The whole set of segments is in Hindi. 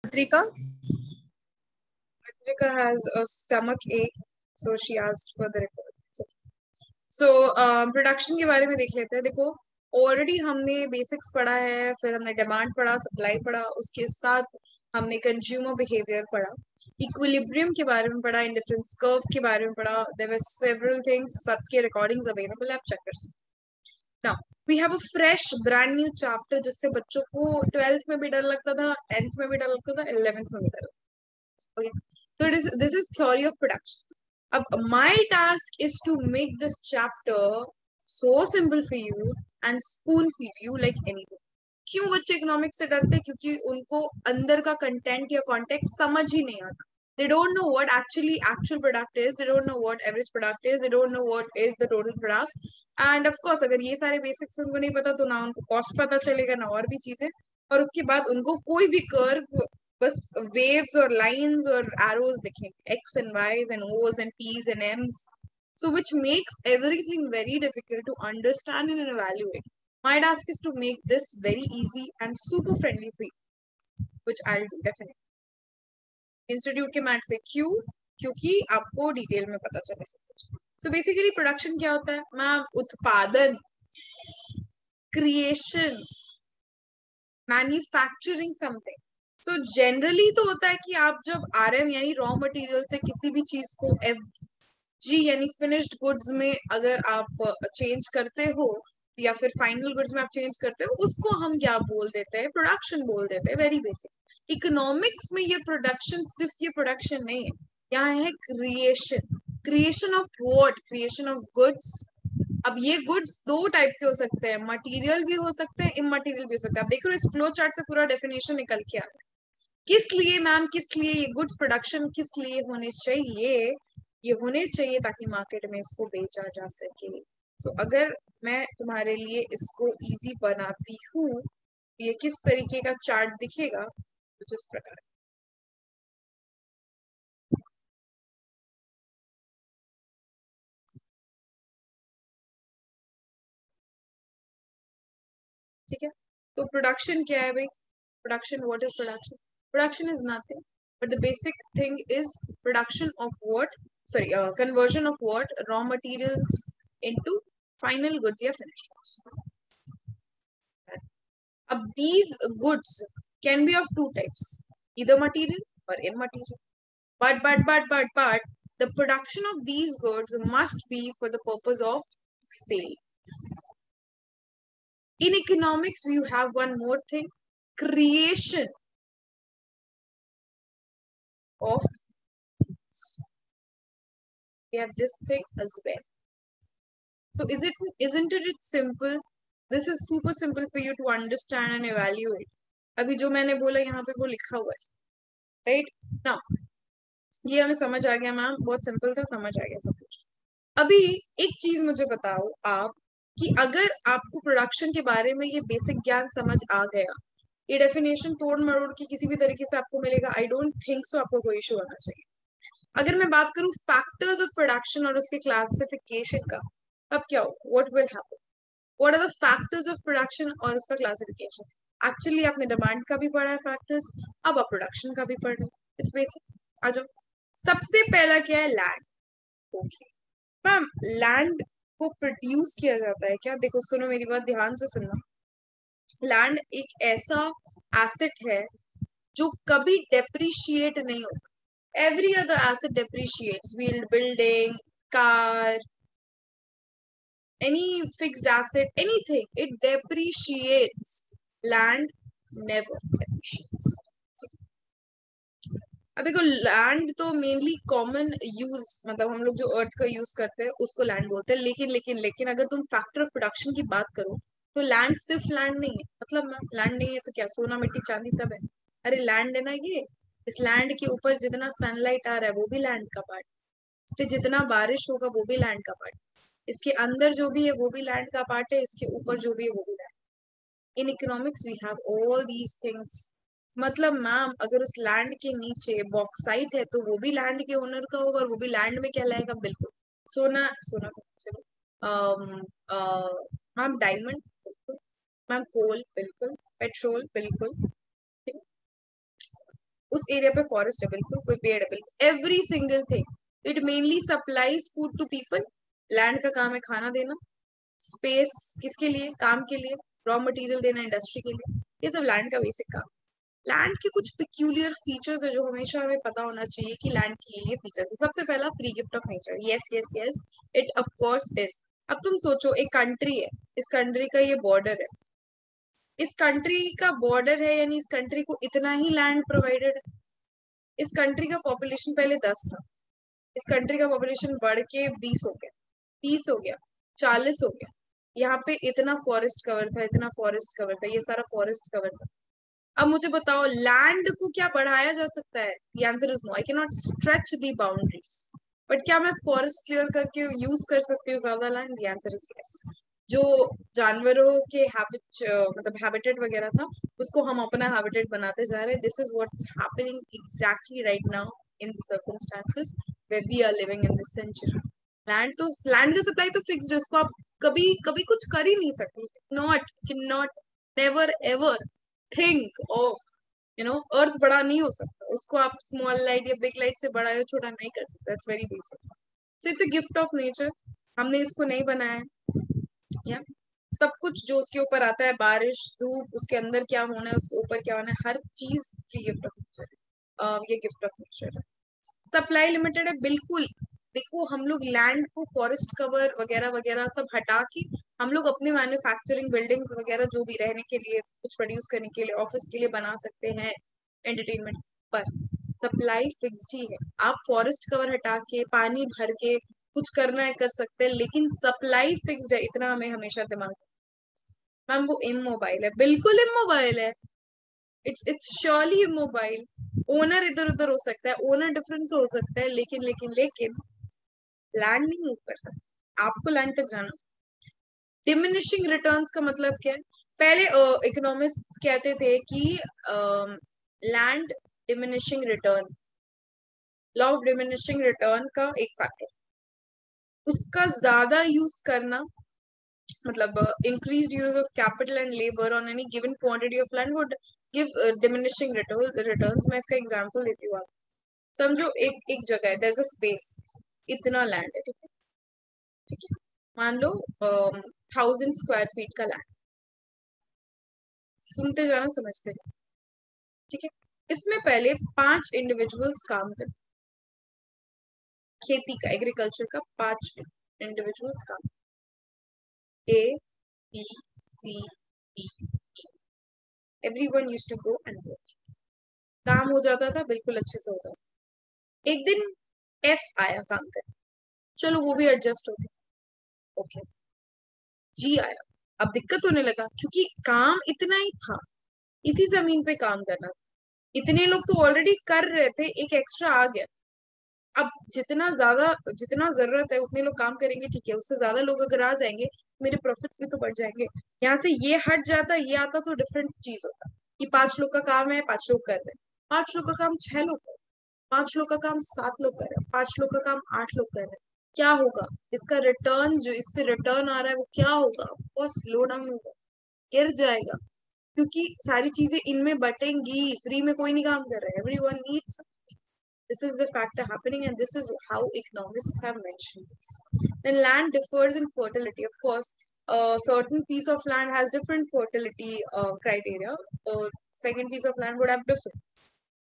Adrika, Adrika has a stomach ache, so she asked for the report. So production के बारे में देख लेते हैं. देखो, ऑलरेडी हमने बेसिक्स पढ़ा है, फिर हमने डिमांड पढ़ा, सप्लाई पढ़ा, उसके साथ हमने कंज्यूमर बिहेवियर पढ़ा, इक्विलिब्रियम के बारे में पढ़ा, इंडिफरेंस कर्व के बारे में पढ़ा. देयर वर सेवरल थिंग्स, सबके रिकॉर्डिंग्स अवेलेबल है, आप चेक कर सकते हैं. Now we have a fresh brand new chapter जिससे बच्चों को 12th में भी डर लगता था, 10th में भी डर लगता था, 11th में भी डर लगता था. Okay, so this is theory of production. My task is to make this chapter so simple for you and spoon feed you like anything. क्यों बच्चे इकोनॉमिक्स से डरते हैं? क्योंकि उनको अंदर का कंटेंट या कॉन्टेक्स्ट समझ ही नहीं आता. They don't know what actual product is. They don't know what average product is. They don't know what is the total product. And of course, अगर ये सारे बेसिक्स उनको नहीं पता तो ना उनको कॉस्ट पता चलेगा ना और भी चीजें. और उसके बाद उनको कोई भी कर्व, बस waves और lines और arrows दिखेंगे, x and y's and o's and p's and m's, so which makes everything very difficult to understand and evaluate. My task is to make this very easy and super friendly for you, which I'll do definitely. Institute के मैथ से क्यों? क्योंकि आपको डिटेल में पता चले सब कुछ. सो बेसिकली प्रोडक्शन क्या होता है मैम? उत्पादन, creation, manufacturing something. So generally तो होता है कि आप जब RM यानी रॉ मटेरियल से किसी भी चीज को FG यानी फिनिश्ड गुड्स में अगर आप चेंज करते हो या फिर फाइनल गुड्स में आप चेंज करते हो, उसको हम क्या बोल देते हैं? प्रोडक्शन बोल देते हैं. Very basic. इकोनॉमिक्स में ये प्रोडक्शन सिर्फ ये प्रोडक्शन नहीं है, यहाँ है creation. Creation of what? Creation of goods. अब ये गुड्स दो टाइप के हो सकते हैं, मटेरियल भी हो सकते हैं, इमटेरियल भी हो सकते हैं. आप देख रहे हो इस फ्लो चार्ट से पूरा डेफिनेशन निकल के आ रहा है. किस लिए मैम? किस लिए ये गुड्स प्रोडक्शन किस लिए होने चाहिए? ये होने चाहिए ताकि मार्केट में इसको बेचा जा सके. सो अगर मैं तुम्हारे लिए इसको इजी बनाती हूँ, ये किस तरीके का चार्ट दिखेगा कुछ इस प्रकार. ठीक है, तो प्रोडक्शन क्या है भाई? Production, what is production? Production is nothing but the basic thing is production of what, sorry, conversion of what? Raw materials into final goods या finished goods. अब these goods can be of two types, either material or immaterial. But the production of these goods must be for the purpose of sale. In economics, you have one more thing, creation of, we have this thing as well. So isn't it simple? This is super simple for you to understand and evaluate. अभी जो मैंने बोला यहाँ पे वो लिखा हुआ है, राइट नाउ. ये हमें समझ आ गया मैम, बहुत सिंपल था, समझ आ गया सब कुछ. अभी एक चीज मुझे बताओ आप, कि अगर आपको प्रोडक्शन के बारे में ये बेसिक ज्ञान समझ आ गया, ये डेफिनेशन तोड़ मरोड़ के किसी भी तरीके से आपको मिलेगा, आई डोंट थिंक सो आपको कोई इशू आना चाहिए. अगर मैं बात करूं फैक्टर्स ऑफ प्रोडक्शन और उसके क्लासिफिकेशन का, तब क्या हो? What will happen? What are the factors of production और उसका क्लासिफिकेशन? एक्चुअली आपने डिमांड का भी पढ़ा है फैक्टर्स, अब आप प्रोडक्शन का भी पढ़ रहे हो. It's basic. आ जाओ. सबसे पहला क्या है? लैंड. ओके मैम, लैंड को प्रोड्यूस किया जाता है क्या? देखो सुनो, मेरी बात ध्यान से सुनना. लैंड एक ऐसा एसेट है जो कभी डेप्रिशिएट नहीं होता. Every other asset depreciates, building, car, any fixed asset, anything, it depreciates. Land never depreciates. अब देखो, लैंड तो मेनली कॉमन यूज, मतलब हम लोग जो अर्थ का यूज करते हैं उसको लैंड बोलते हैं. लेकिन लेकिन लेकिन अगर तुम फैक्टर ऑफ प्रोडक्शन की बात करो तो लैंड सिर्फ लैंड नहीं है. मतलब लैंड नहीं है तो क्या सोना मिट्टी चांदी सब है? अरे लैंड है ना ये. इस लैंड के ऊपर जितना सनलाइट आ रहा है वो भी लैंड का पार्ट. इस पे जितना बारिश होगा वो भी लैंड का पार्ट. इसके अंदर जो भी है वो भी लैंड का पार्ट है, इसके ऊपर जो भी है वो भी land. In economics we have all these things. मतलब मैम, अगर उस लैंड के नीचे बॉक्साइट है तो वो भी लैंड के ओनर का होगा और वो भी लैंड में कहलाएगा. बिल्कुल. सोना, सोना तो चलो. मैम डायमंड बिल्कुल. मैम कोल बिल्कुल. पेट्रोल बिल्कुल. उस एरिया पे फॉरेस्ट है बिल्कुल, कोई पेड़ है बिल्कुल, every single thing. It mainly supplies food to people. Land का काम है खाना देना, स्पेस किसके लिए, काम के लिए, रॉ मटेरियल देना इंडस्ट्री के लिए, ये सब लैंड का बेसिक काम। लैंड के कुछ पिक्यूलियर फीचर्स है जो हमेशा हमें पता होना चाहिए कि लैंड की ये फीचर्स है। सबसे पहला, free gift of nature. Yes yes yes, it of course is. अब तुम सोचो, एक कंट्री है, इस कंट्री का ये बॉर्डर है, इस कंट्री का बॉर्डर है यानी इस कंट्री को इतना ही लैंड प्रोवाइडेड है। इस कंट्री का पॉपुलेशन पहले 10 था, इस कंट्री का पॉपुलेशन बढ़ के 20 हो गया, 30 हो गया, 40 हो गया। यहाँ पे इतना फॉरेस्ट कवर था, इतना फॉरेस्ट कवर था, ये सारा फॉरेस्ट कवर था। अब मुझे बताओ, लैंड को क्या बढ़ाया जा सकता है? The answer is no, I can not stretch the boundaries. But क्या मैं फॉरेस्ट क्लियर करके यूज कर सकती हूँ ज्यादा land? The answer is yes. जो जानवरों के हैबिट मतलब हैबिटेट वगैरह था, उसको हम अपना हैबिटेट बनाते जा रहे हैं। This is what's happening exactly right now in the circumstances where we are living in this century. Land का सप्लाई तो फिक्स्ड है, उसको आप कभी कभी कुछ कर ही नहीं सकते। Not never ever think of earth बड़ा नहीं हो सकता, उसको आप स्मॉल लाइट या बिग लाइट से बड़ा या छोटा नहीं कर सकते। That's very basic. So it's a gift of nature, हमने इसको नहीं बनाया या सब कुछ जो उसके ऊपर आता है, बारिश धूप, उसके अंदर क्या होना है, उसके ऊपर क्या होना है, हर चीज फ्री गिफ्ट ऑफ नेचर है। ये गिफ्ट ऑफ नेचर है। सप्लाई लिमिटेड है बिल्कुल। देखो, हम लोग लैंड को फॉरेस्ट कवर वगैरह वगैरह सब हटा के हम लोग अपने मैन्युफैक्चरिंग बिल्डिंग्स वगैरह जो भी रहने के लिए, कुछ प्रोड्यूस करने के लिए, ऑफिस के लिए बना सकते हैं, एंटरटेनमेंट। पर सप्लाई फिक्स्ड ही है। आप फॉरेस्ट कवर हटा के, पानी भर के कुछ करना है कर सकते हैं, लेकिन सप्लाई फिक्स्ड है, इतना हमें हमेशा दिमाग। मैम वो इमोबाइल है, बिल्कुल इमोबाइल है। It's surely immobile. ओनर इधर उधर हो सकता है, ओनर डिफरेंट हो सकता है, लेकिन लेकिन लेकिन लैंड नहीं मूव कर सकता, आपको लैंड तक जाना। डिमिनिशिंग रिटर्न्स का मतलब क्या है? पहले इकोनॉमिस्ट कहते थे कि land diminishing return, law of diminishing return का एक फैक्टर, उसका ज्यादा यूज करना, मतलब increased use of capital and labor on any given quantity of land would give diminishing returns। मैं इसका एग्जांपल देती हूँ। आप समझो, एक एक जगह है, there's a space, इतना लैंड है, ठीक है, ठीक है, मान लो 1000 स्क्वायर फीट का लैंड। सुनते जाना, समझते जाना, ठीक है। इसमें पहले 5 इंडिविजुअल्स काम करते, खेती का, एग्रीकल्चर का 5 इंडिविजुअल्स काम, A B C D, everyone used to go and work। काम हो जाता था, बिल्कुल अच्छे से हो जाता। एक दिन F आया काम कर, चलो वो भी एडजस्ट हो गया, ओके। G आया, अब दिक्कत होने लगा क्योंकि काम इतना ही था, इसी जमीन पे काम करना, इतने लोग तो ऑलरेडी कर रहे थे, एक एक्स्ट्रा आ गया। अब जितना ज्यादा, जितना जरूरत है उतने लोग काम करेंगे, ठीक है, उससे ज्यादा लोग अगर आ जाएंगे, मेरे प्रॉफिट्स भी तो बढ़ जाएंगे। यहाँ से ये हट जाता, ये आता तो डिफरेंट चीज होता कि 5 लोग का काम है, 5 लोग कर रहे हैं, 5 लोग का काम 6 लोग कर रहे हैं, 5 लोग का काम 7 लोग कर रहे हैं, 5 लोग का काम 8 लोग कर रहे हैं। क्या होगा इसका रिटर्न? जो इससे रिटर्न आ रहा है वो क्या होगा? वो स्लो डाउन होगा, गिर जाएगा, क्योंकि सारी चीजें इनमें बटेंगी। फ्री में कोई नहीं काम कर रहा है, everyone needs. This is the factor happening, and this is how economists have mentioned this. Then land differs in fertility. Of course, a certain piece of land has different fertility criteria. A second piece of land would have different.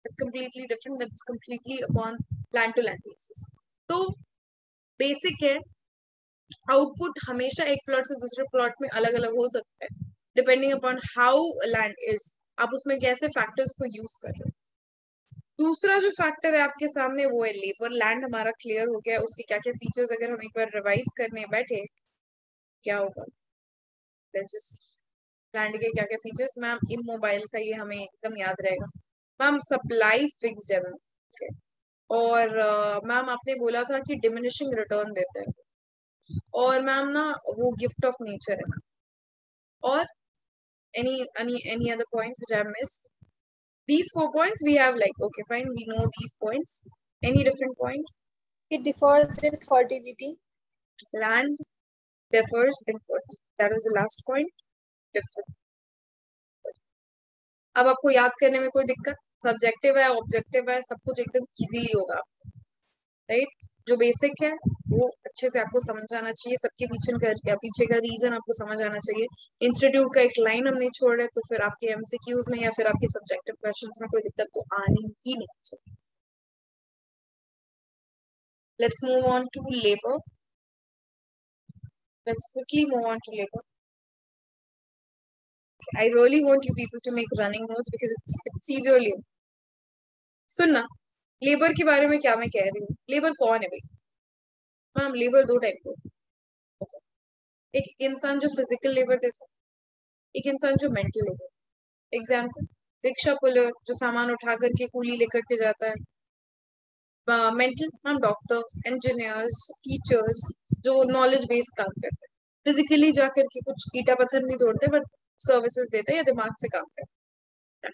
It's completely different. That's completely upon land to land basis. तो basic है, आउटपुट हमेशा एक प्लॉट से दूसरे प्लॉट में अलग अलग हो सकता है, depending upon how land is, आप उसमें कैसे फैक्टर्स को यूज कर रहे हो। दूसरा जो फैक्टर है आपके सामने वो है लेबर। लैंड हमारा क्लियर हो गया, उसके क्या क्या फीचर्स अगर हम एक बार रिवाइज करने बैठे, क्या होगा? लैंड के क्या क्या फीचर्स मैम, इमोबाइल का ये हमें एकदम याद रहेगा। मैम सप्लाई फिक्स्ड है मैम, और मैम आपने बोला था कि डिमिनिशिंग रिटर्न देते हैं, और मैम ना वो गिफ्ट ऑफ नेचर है। और any other points which I have missed? These 4 points we have, like, okay, fine, we know these points. Any different points? It differs in fertility. Land differs in fertility. That was the last point. Different. अब आपको याद करने में कोई दिक्कत? सब्जेक्टिव है, ऑब्जेक्टिव है, सब कुछ एकदम इजीली होगा, राइट? जो बेसिक है वो अच्छे से आपको समझ आना चाहिए, सबके पीछे का रीजन आपको समझ आना चाहिए। इंस्टीट्यूट का एक लाइन हम नहीं छोड़ रहे, तो फिर आपके एमसीक्यूज में या फिर आपके सब्जेक्टिव क्वेश्चंस में कोई दिक्कत तो आनी ही नहीं चाहिए। Let's move on to labour. Let's quickly move on to labor. I really want you people to make running notes because it's severely. सुनना, लेबर के बारे में क्या मैं कह रही हूँ? लेबर कौन है भाई? मैम लेबर दो टाइप के होते हैं। Okay. एक इंसान जो फिजिकल लेबर देता है, एक इंसान जो mental labour. Example, rickshaw puller जो सामान उठा करके कूली लेकर के जाता है। मेंटल हम डॉक्टर, इंजीनियर्स, टीचर्स जो नॉलेज बेस्ड काम करते हैं, फिजिकली जाकर के कुछ ईटा पत्थर नहीं तोड़ते बट सर्विसेज देते हैं या दिमाग से काम करते हैं।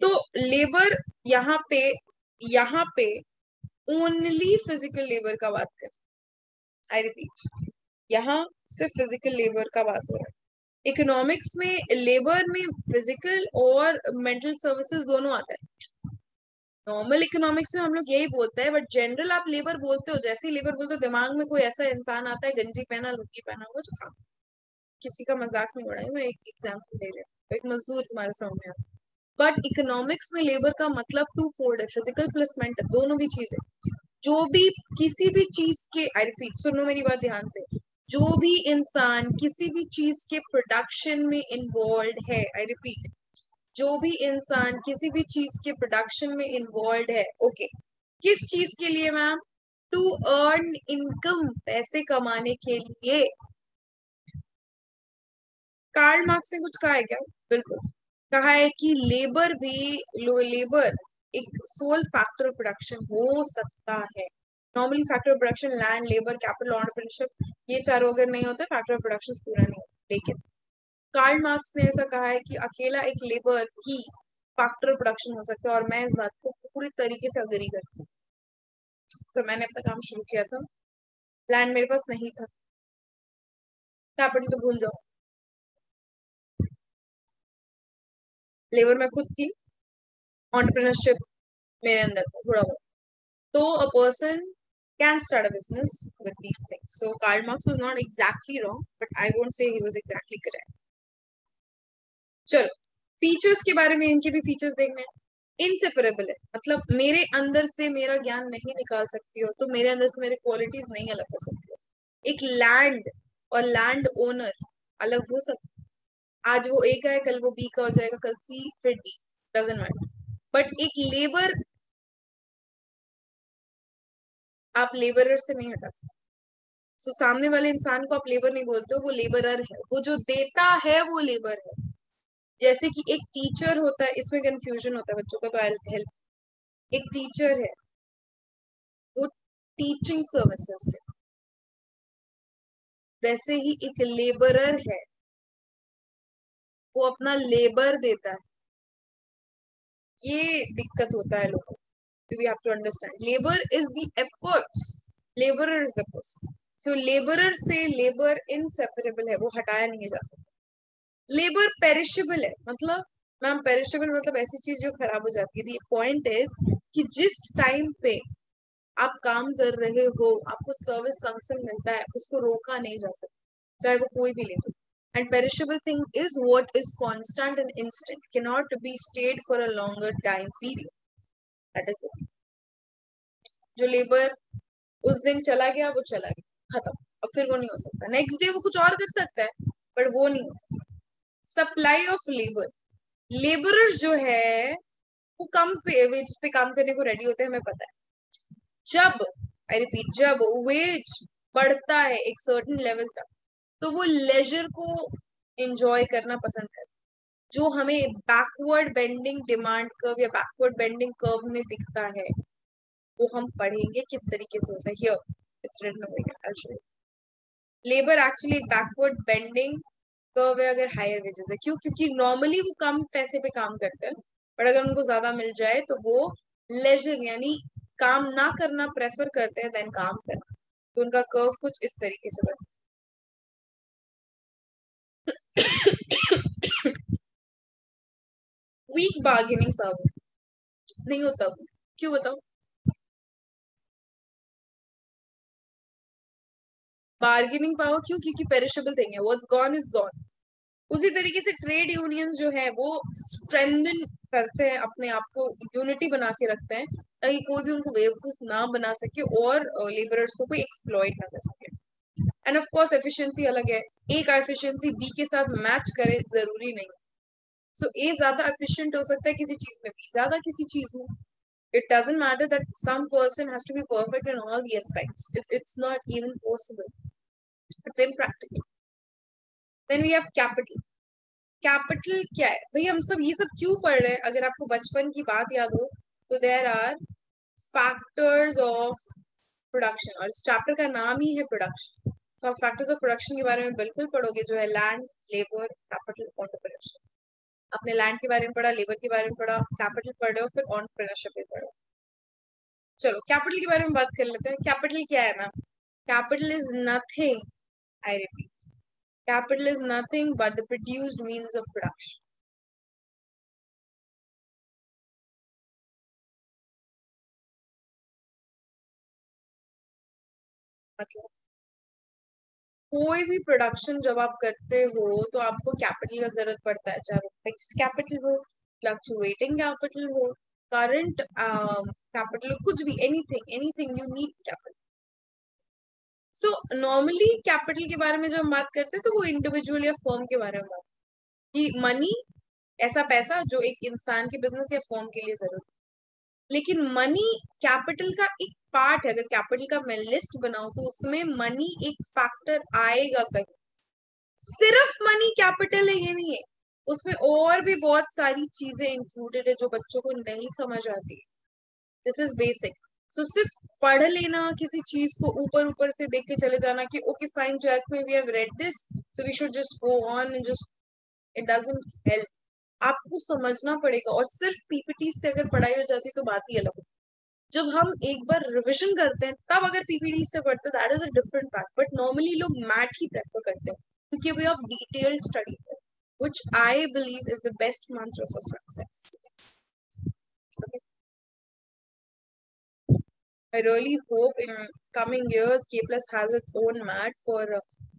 तो लेबर यहाँ पे ओनली फिजिकल लेबर का बात कर, आई रिपीट, यहाँ सिर्फ फिजिकल लेबर का बात हो रहा है। इकोनॉमिक्स में लेबर में फिजिकल और मेंटल सर्विसेज दोनों आता है। नॉर्मल इकोनॉमिक्स में हम लोग यही बोलते हैं, बट जनरल आप लेबर बोलते हो, जैसे ही लेबर बोलते हो दिमाग में कोई ऐसा इंसान आता है गंजी पहना लुंगी पहना हुआ जो काम, किसी का मजाक नहीं उड़ा है, मैं एक एग्जाम्पल दे रही हूँ, एक मजदूर तुम्हारे सामने आता है। बट इकोनॉमिक्स में लेबर का मतलब टू फोल्ड है, फिजिकल प्लस मेंटल, दोनों भी चीजें। जो भी किसी भी चीज के, आई रिपीट, सुनो मेरी बात ध्यान से, जो भी इंसान किसी भी चीज के प्रोडक्शन में इन्वॉल्व है, आई रिपीट, जो भी इंसान किसी भी चीज के प्रोडक्शन में इन्वॉल्व है, ओके, किस चीज के लिए मैम? टू अर्न इनकम, पैसे कमाने के लिए। कार्ल मार्क्स ने कुछ कहा है क्या? बिल्कुल कहा है कि लेबर एक सोल फैक्टर ऑफ प्रोडक्शन हो सकता है। Normally factor of production land, labour, capital, entrepreneurship, ये चारों अगर नहीं होते फैक्टर ऑफ प्रोडक्शन पूरा नहीं होता। लेकिन कार्ल मार्क्स ने ऐसा कहा है कि अकेला एक labour he factor of production हो सकता है, और मैं इस बात को पूरी तरीके से अग्री करती हूँ। तो मैंने अपना काम शुरू किया था, लैंड मेरे पास नहीं था, कैपिटल तो भूल जाओ, लेबर मैं खुद थी, एंटरप्रेन्योरशिप मेरे अंदर था थोड़ा बहुत। तो a person can start a business with these things. So Karl Marx was not exactly wrong, but I won't say he was exactly correct. चलो फीचर्स के बारे में, इनके भी फीचर्स देखने हैं। इनसेपरेबल है, मतलब मेरे अंदर से मेरा ज्ञान नहीं निकाल सकती हो, तो मेरे अंदर से मेरे क्वालिटीज नहीं अलग कर सकती हो। एक लैंड और लैंड ओनर अलग हो सकता है, आज वो ए का है कल वो बी का हो जाएगा, कल सी फिर डी, डजंट मैटर। बट एक लेबर आप लेबरर से नहीं हटा सकते। तो सामने वाले इंसान को आप लेबर नहीं बोलते हो, वो लेबरर है, वो जो देता है वो लेबर है। जैसे कि एक टीचर होता है, इसमें कंफ्यूजन होता है बच्चों का, तो आई हेल्प। एक टीचर है, वो टीचिंग सर्विसेज है, वैसे ही एक लेबरर है, वो अपना लेबर देता है। ये दिक्कत होता है लोगों को, we have to understand labour is the efforts, labourer is the person. So labourer से लेबर इनसेपरेबल है, वो हटाया नहीं जा सकता। लेबर पेरिशेबल है, मतलब मैम पेरिशेबल मतलब ऐसी चीज जो खराब हो जाती है। पॉइंट इज कि जिस टाइम पे आप काम कर रहे हो, आपको सर्विस फंक्शन मिलता है, उसको रोका नहीं जा सकता, चाहे वो कोई भी ले लो। And perishable thing is what is constant and instant, can not be stayed for a longer time period, that is it. जो लेबर उस दिन चला गया वो चला गया, खत्म, और फिर वो नहीं हो सकता। नेक्स्ट डे वो कुछ और कर सकता है, बट वो नहीं हो सकता। सप्लाई ऑफ लेबर, लेबरर्स जो है वो कम पे वेज पे काम करने को रेडी होते हैं, हमें पता है। जब, आई रिपीट, जब वेज बढ़ता है एक सर्टेन लेवल तक, तो वो लेजर को एंजॉय करना पसंद करते, जो हमें बैकवर्ड बेंडिंग डिमांड कर्व या बैकवर्ड बेंडिंग कर्व में दिखता है, वो हम पढ़ेंगे किस तरीके से होता है। Here it's written over here, I show you. Labour actually एक बैकवर्ड बेंडिंग कर्व है अगर हायर वेजेस है। क्यों? क्योंकि नॉर्मली वो कम पैसे पे काम करते हैं, बट अगर उनको ज्यादा मिल जाए तो वो लेजर यानी काम ना करना प्रेफर करते हैं देन काम करना। तो उनका कर्व कुछ इस तरीके से बनता है। वीक बार्गेनिंग पावर नहीं होता वो, क्यों बताओ? बार्गेनिंग पावर क्यों? क्योंकि पेरिशेबल थिंग है, व्हाट्स गॉन इज गॉन। उसी तरीके से ट्रेड यूनियंस जो है वो स्ट्रेंथन करते हैं अपने आप को, यूनिटी बना के रखते हैं ताकि कोई भी उनको बेवकूफ ना बना सके और लेबरर्स को कोई एक्सप्लॉइट ना कर सके। एंड ऑफ कोर्स एफिशिएंसी अलग है, ए का एफिशिएंसी बी के साथ मैच करे जरूरी नहीं। सो ए ज्यादा एफिशिएंट हो सकता है किसी चीज में, बी ज्यादा किसी चीज में। It doesn't matter that some person has to be perfect in all the aspects. It's not even possible. It's impractical. Then we have capital. Capital क्या है भाई? हम सब ये सब क्यों पढ़ रहे हैं? अगर आपको बचपन की बात याद हो तो there are factors of production, और इस चैप्टर का नाम ही है प्रोडक्शन। तो आप फैक्टर्स ऑफ प्रोडक्शन के बारे में बिल्कुल पढ़ोगे, जो है लैंड, लेबर, कैपिटल, एंटरप्रेन्योरशिप। आपने लैंड के बारे में पढ़ा, लेबर के बारे में पढ़ा, कैपिटल पढ़ रहे हो, फिर एंटरप्रेन्योरशिप भी पढ़ो। चलो कैपिटल के बारे में बात कर लेते हैं। कैपिटल क्या है ma'am? Capital is nothing, I repeat, capital is nothing but the produced means of production. मतलब कोई भी प्रोडक्शन जब आप करते हो तो आपको कैपिटल का जरूरत पड़ता है, चाहे वो फिक्स्ड कैपिटल हो, फ्लक्चुएटिंग कैपिटल हो, करंट कैपिटल, कुछ भी, anything anything you need capital. So normally capital के बारे में जब हम बात करते हैं तो वो इंडिविजुअल या फर्म के बारे में बात, कि मनी ऐसा पैसा जो एक इंसान के बिजनेस या फर्म के लिए जरूरत है। लेकिन मनी कैपिटल का एक पार्ट है। अगर कैपिटल का मैं लिस्ट बनाऊं तो उसमें मनी एक फैक्टर आएगा कहीं। सिर्फ मनी कैपिटल है ये नहीं है, उसमें और भी बहुत सारी चीजें इंक्लूडेड है जो बच्चों को नहीं समझ आती। This is basic. सो सिर्फ पढ़ लेना किसी चीज को, ऊपर ऊपर से देख के चले जाना कि ओके फाइन 12th में we have read this so we should just go on and just, it doesn't help. आपको समझना पड़ेगा। और सिर्फ पीपीटी से अगर पढ़ाई हो जाती तो बात ही अलग होती। जब हम एक बार रिविजन करते हैं तब अगर पीपीटी से पढ़ते हैं, that is a different fact. But normally लोग मैथ ही प्रेफर करते हैं क्योंकि way of detailed study, which I believe is the best mantra for success. Okay. I really hope in coming years K Plus has its own mat for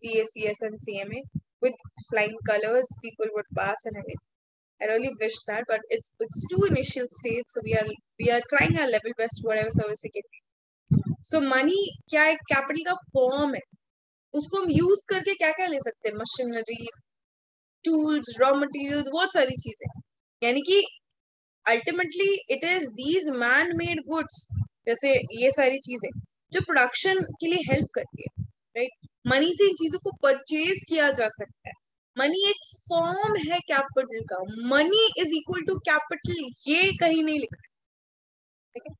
CA, CS and CMA with flying colors. People would pass and everything. I really wish that, but it's too initial stage, so we are trying our level best whatever service we can. So money क्या एक कैपिटल का फॉर्म है, उसको हम यूज करके क्या क्या ले सकते हैं? मशीनरी, टूल्स, रॉ मटेरियल्स, बहुत सारी चीजें। यानी कि ultimately it is these man made goods, जैसे ये सारी चीजें जो प्रोडक्शन के लिए हेल्प करती है, राइट? मनी से इन चीजों को परचेज किया जा सकता है। मनी एक फॉर्म है कैपिटल का। Money is equal to capital, ये कहीं नहीं लिखा है, ठीक है?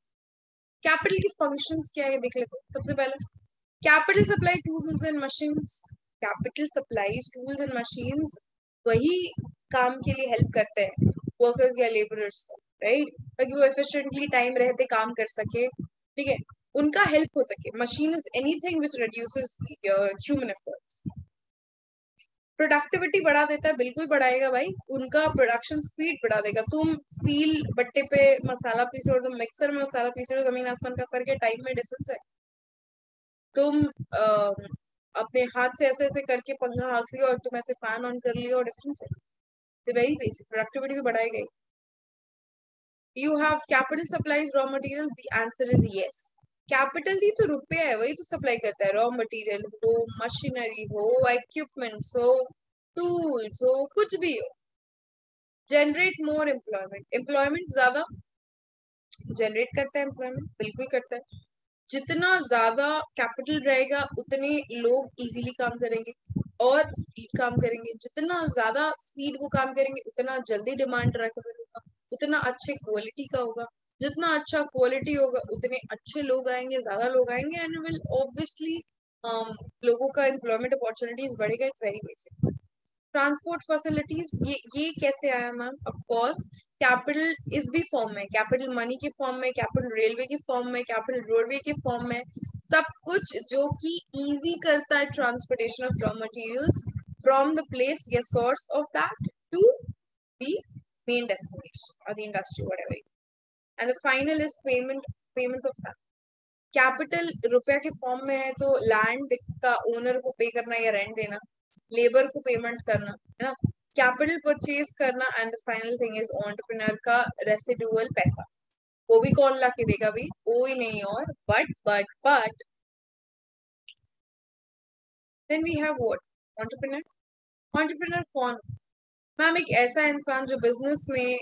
कैपिटल की फंक्शंस क्या है देख लेते हैं। सबसे पहले capital supply tools and machines. Capital supplies tools and machines वही काम के लिए हेल्प करते हैं वर्कर्स या लेबरर्स को, राइट? ताकि वो एफिशिएंटली टाइम रहते काम कर सके, ठीक है, उनका हेल्प हो सके। Machine is anything which reduces human efforts. Productivity बढ़ा देता है, बिल्कुल बढ़ाएगा भाई। उनका प्रोडक्शन स्पीड बढ़ा देगा। तुम सील बट्टे पे मसाला पीसो और तुम मिक्सर में मसाला पीसो, जमीन आसमान का फर्क है, टाइम में डिफरेंस है। तुम अपने हाथ से ऐसे ऐसे करके पंखा हाँक लियो और तुम ऐसे फैन ऑन कर लियो, डिफरेंस है। तो वेरी बेसिक, प्रोडक्टिविटी तो बढ़ाई गई। You have capital supplies raw material, the answer is yes. Capital ही तो रुपया है, वही तो सप्लाई करता है। रॉ मटेरियल हो, मशीनरी हो, इक्विपमेंट्स हो, टूल्स हो, कुछ भी हो। जनरेट मोर एम्प्लॉयमेंट, एम्प्लॉयमेंट ज्यादा जनरेट करता है, एम्प्लॉयमेंट बिल्कुल करता है। जितना ज्यादा कैपिटल रहेगा उतने लोग इजीली काम करेंगे और स्पीड काम करेंगे। जितना ज्यादा स्पीड वो काम करेंगे उतना जल्दी डिमांड रहेगा, उतना अच्छे क्वालिटी का होगा। जितना अच्छा क्वालिटी होगा उतने अच्छे लोग आएंगे, ज्यादा लोग आएंगे, एंड विल ऑब्वियसली लोगों का एम्प्लॉयमेंट अपॉर्चुनिटीज बढ़ेगा। It's very basic. Transport facilities, ये कैसे आया मैम? ऑफ कोर्स कैपिटल इस भी फॉर्म में, कैपिटल मनी के फॉर्म में, कैपिटल रेलवे के फॉर्म में, कैपिटल रोडवे के फॉर्म में, सब कुछ जो कि इजी करता है transportation of raw materials from the place या source of that to the main destination or the industry, whatever. And the final is payments of capital रुपया के फॉर्म में है, तो लैंड का ओनर को पे करना या रेंट देना, लेबर को पेमेंट करना, है ना, कैपिटल परचेज करना, and the final thing is entrepreneur का रेसिडुअल पैसा। वो भी कौन ला के देगा भी, वो ही नहीं और but then we have what, entrepreneur. Entrepreneur कौन? मैम एक ऐसा इंसान जो बिजनेस में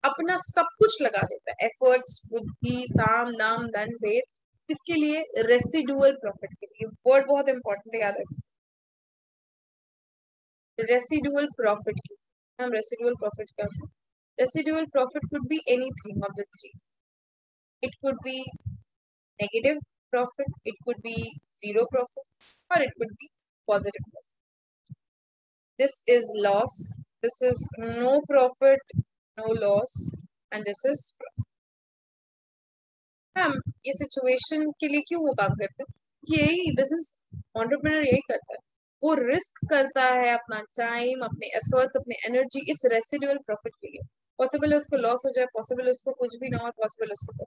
अपना सब कुछ लगा देता है, एफर्ट्स, बुद्धि, साम दाम दंड भेद, किसके लिए? रेसिडुअल प्रॉफिट के लिए। वर्ड बहुत इंपॉर्टेंट है, याद रखिए, रेसिडुअल प्रॉफिट की। हम रेसिडुअल प्रॉफिट क्या है? Residual profit could be anything of the three. It could be negative profit, it could be zero profit, और it could be positive profit. This is loss, this is no profit, no loss, and this is profit. हम ये सिचुएशन के लिए क्यों वो काम करते हैं? यही बिजनेस एंटरप्रेन्योर यही करता है, वो रिस्क करता है अपना टाइम, अपने एफर्ट्स, अपने एनर्जी इस रेसिडुअल प्रॉफिट के लिए। पॉसिबल है उसको लॉस हो जाए, पॉसिबल है उसको कुछ भी ना हो, पॉसिबल है उसको।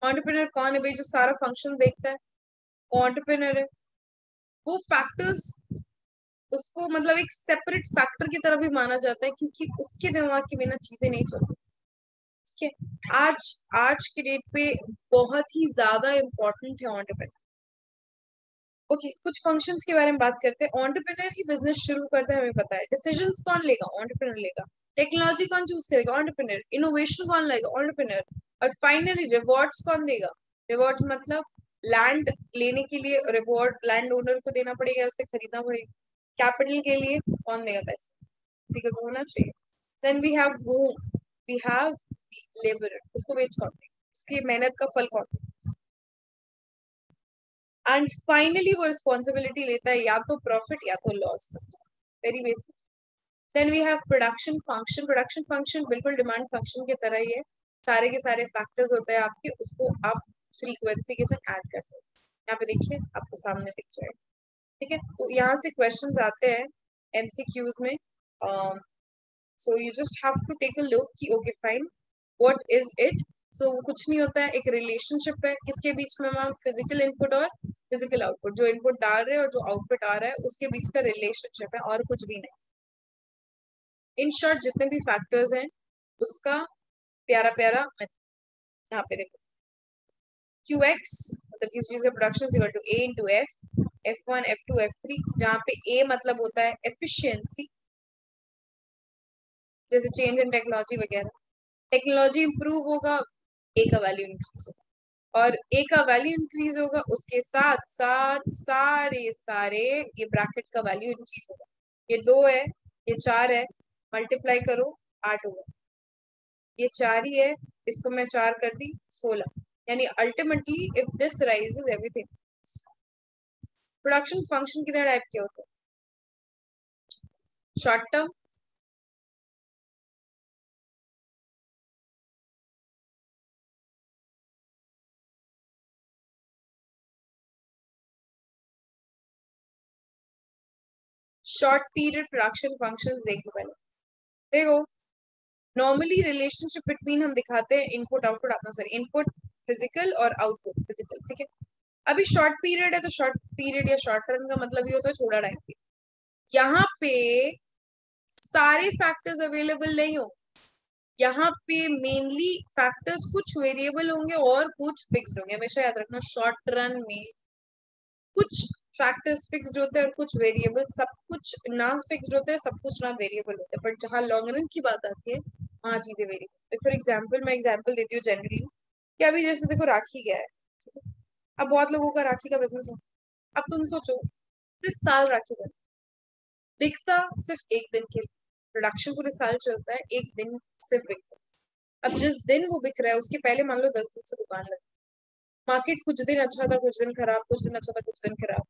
एंटरप्रेन्योर कौन है भाई? जो सारा फंक्शन देखता है, वो एंटरप्रेन्योर है। वो फैक्टर्स उसको मतलब एक सेपरेट फैक्टर की तरह भी माना जाता है, क्योंकि उसके दिमाग के बिना चीजें नहीं चलती। ठीक है, आज के डेट पे बहुत ही ज्यादा इंपॉर्टेंट है एंटरप्रेन्योर। ओके, कुछ फंक्शंस के बारे में बात करते हैं। एंटरप्रेन्योर ही बिजनेस शुरू करता है, हमें पता है। डिसीजंस कौन लेगा? एंटरप्रेन्योर लेगा। टेक्नोलॉजी कौन चूज करेगा? एंटरप्रेन्योर। इनोवेशन कौन लाएगा? एंटरप्रेन्योर। और फाइनली रिवॉर्ड्स कौन देगा? रिवॉर्ड्स मतलब लैंड लेने के लिए रिवॉर्ड लैंड ओनर को देना पड़ेगा, उससे खरीदना पड़ेगा। कैपिटल के लिए कौन देगा पैसे? किसी को तो होना चाहिए। देन वी हैव लेबर, उसको वेज कौन देगा? उसकी मेहनत का फल कौन देगा? एंड फाइनली वो रिस्पॉन्सिबिलिटी लेता है या तो प्रॉफिट या तो loss. Very basic. Then we have production function. Production function बिल्कुल डिमांड फंक्शन की तरह ही है, सारे के सारे फैक्टर्स होते हैं आपके, उसको आप फ्रीक्वेंसी के साथ ऐड करते हो। यहाँ पे देखिए, आपको सामने दिख जाएगा। ठीक है, तो यहाँ से क्वेश्चंस आते हैं एमसीक्यूज में। So you just have to take a look कि okay fine, what is it. So कुछ नहीं होता है, एक रिलेशनशिप है किसके बीच में मैम? फिजिकल इनपुट और फिजिकल आउटपुट। जो इनपुट डाल रहे हैं और जो आउटपुट आ रहा है उसके बीच का रिलेशनशिप है, और कुछ भी नहीं। इन शॉर्ट जितने भी फैक्टर्स हैं उसका प्यारा प्यारा यहाँ पे देखो, QX मतलब किस चीज का production equal to A into F, F1 F2 F3, जहाँ पे A मतलब होता है एफिशिएंसी, जैसे चेंज इन टेक्नोलॉजी वगैरह। टेक्नोलॉजी इंप्रूव होगा, A का वैल्यू इंक्रीज होगा, और A का वैल्यू इंक्रीज होगा, उसके साथ साथ सारे सारे ये ब्रैकेट का वैल्यू इंक्रीज होगा। ये 2 है, ये 4 है, मल्टीप्लाई करो 8 होगा। ये 4 ही है, इसको मैं 4 कर दी 16। यानी ultimately if this rises everything. Production function कितने टाइप के होते हैं? Short term, short period production function देख लो पहले। देखो, नॉर्मली रिलेशनशिप बिटवीन हम दिखाते हैं इनपुट आउटपुट, आपका सॉरी इनपुट फिजिकल और आउटपुट फिजिकल। ठीक है, अभी शॉर्ट पीरियड है तो शॉर्ट पीरियड या शॉर्ट टर्म का मतलब ये होता है छोटा टाइम पे। यहाँ पे सारे फैक्टर्स अवेलेबल नहीं हो, यहाँ पे मेनली फैक्टर्स कुछ वेरिएबल होंगे और कुछ फिक्स्ड होंगे। हमेशा याद रखना, शॉर्ट रन में कुछ फैक्टर्स फिक्स्ड होते हैं और कुछ वेरिएबल, सब कुछ ना फिक्स्ड होते हैं, सब कुछ ना वेरिएबल होते हैं। बट जहाँ लॉन्ग रन की बात आती है वहाँ चीजें वेरिएबल। फॉर एग्जाम्पल, मैं एग्जाम्पल देती हूँ जनरली कि अभी जैसे देखो राखी गया है, ठीक है? अब बहुत लोगों का राखी का बिजनेस हो। अब तुम सोचो, पूरे साल राखी बन बिकता सिर्फ एक दिन के लिए, प्रोडक्शन पूरे साल चलता है, एक दिन सिर्फ बिकता है। अब जिस दिन वो बिक रहा है उसके पहले मान लो 10 दिन से दुकान लगी, मार्केट कुछ दिन अच्छा था, कुछ दिन खराब, कुछ दिन अच्छा था, कुछ दिन खराब।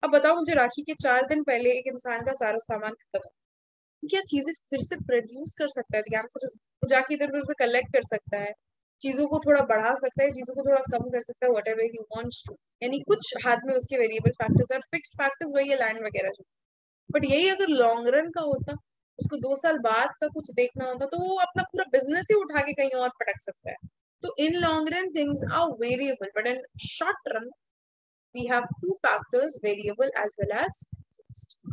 अब बताओ मुझे, राखी के 4 दिन पहले एक इंसान का सारा सामान खत्म है, क्या चीजें फिर से प्रोड्यूस कर सकता है? ध्यान से वो जाके इधर उधर से कलेक्ट कर सकता है, चीजों को थोड़ा बढ़ा सकता है, चीजों को थोड़ा कम कर सकता है, whatever he wants to. यानी कुछ हाथ में उसके वेरिएबल फैक्टर्स और फिक्स्ड फैक्टर्स वही है लैंड वगैरह जो। बट यही अगर लॉन्ग रन का होता, उसको 2 साल बाद का कुछ देखना होता, तो वो अपना पूरा बिजनेस ही उठा के कहीं और पटक सकता है। तो in long run things are variable, but in short run we have two factors, variable as well as fixed.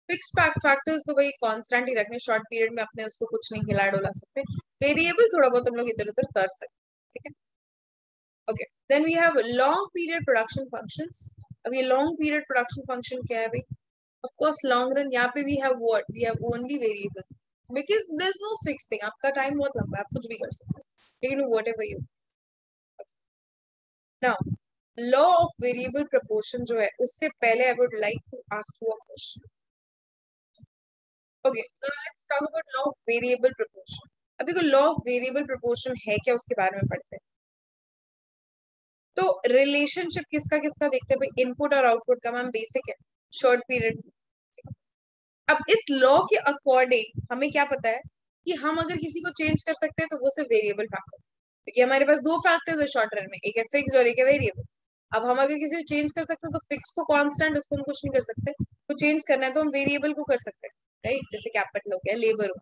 Fixed factors तो भाई कांस्टेंट ही रखने, शॉर्ट पीरियड में अपने उसको कुछ नहीं हिला डोला सकते। वेरिएबल थोड़ा बहुत हम लोग इधर उधर कर सकते, ठीक है। Okay, then we have long period production functions. अब ये लॉन्ग पीरियड प्रोडक्शन फंक्शन क्या है भाई? ऑफ कोर्स लॉन्ग रन, यहाँ पे we have what, we have only variable, because there is no fix thing. आपका टाइम बहुत लंबा है, आप कुछ भी कर सकते हैं, लेकिन whatever you. Now law of variable proportion जो है, उससे पहले I would like to ask you a question. Okay, now let's talk about law of variable proportion. अभी को लॉ ऑफ वेरिएबल प्रोपोर्शन है क्या, उसके बारे में पढ़ते हैं। तो रिलेशनशिप किसका किसका देखते हैं भाई? इनपुट और आउटपुट का, मैम बेसिक है, शॉर्ट पीरियड। अब इस लॉ के अकॉर्डिंग हमें क्या पता है कि हम अगर किसी को चेंज कर सकते हैं तो वो सिर्फ वेरिएबल फैक्टर, क्योंकि हमारे पास दो फैक्टर्स है शॉर्ट रन में, एक है फिक्स और एक है वेरिएबल। अब हम अगर किसी को चेंज कर सकते हैं तो फिक्स को कांस्टेंट, उसको हम कुछ नहीं कर सकते, तो चेंज करना है तो हम वेरिएबल को कर सकते हैं, राइट? जैसे कैपिटल हो गया, लेबर हो,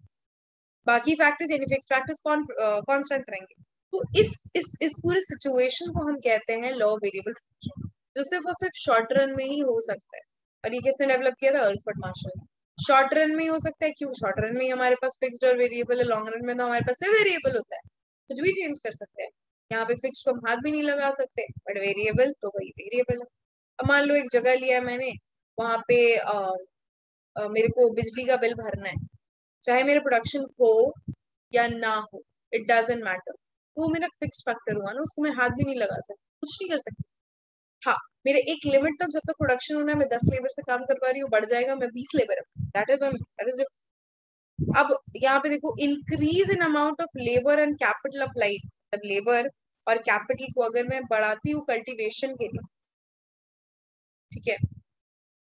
बाकी फैक्टर्स यानी फिक्स फैक्टर्स कांस्टेंट रहेंगे। तो इस पूरे सिचुएशन को हम कहते हैं लॉ वेरिएबल फंक्शन, जो सिर्फ और सिर्फ शॉर्ट रन में ही हो सकता है। और ये किसने डेवलप किया था? अल्फ्रेड मार्शल ने। शॉर्ट रन में ही हो सकता है, क्यों? शॉर्ट रन में ही हमारे पास फिक्स्ड और वेरिएबल है, लॉन्ग रन में तो हमारे पास से वेरिएबल होता है, कुछ भी चेंज कर सकते हैं। यहाँ पे फिक्स को हम हाथ भी नहीं लगा सकते, बट वेरिएबल तो वही वेरिएबल है। अब मान लो एक जगह लिया है मैंने, वहां पे मेरे को बिजली का बिल भरना है, चाहे मेरा प्रोडक्शन हो या ना हो, इट डजेंट मैटर, तो वो मेरा फिक्स फैक्टर हुआ ना, उसको मैं हाथ भी नहीं लगा सकती, कुछ नहीं कर सकती। हाँ, मेरे एक लिमिट तक जब तक प्रोडक्शन होना है, मैं 10 लेबर से काम कर पा रही हूँ, बढ़ जाएगा मैं 20 लेबर, दैट इज अब यहाँ पे देखो, increase in amount of labour and capital applied, मतलब लेबर और कैपिटल को अगर मैं बढ़ाती हूँ कल्टीवेशन के लिए, ठीक है,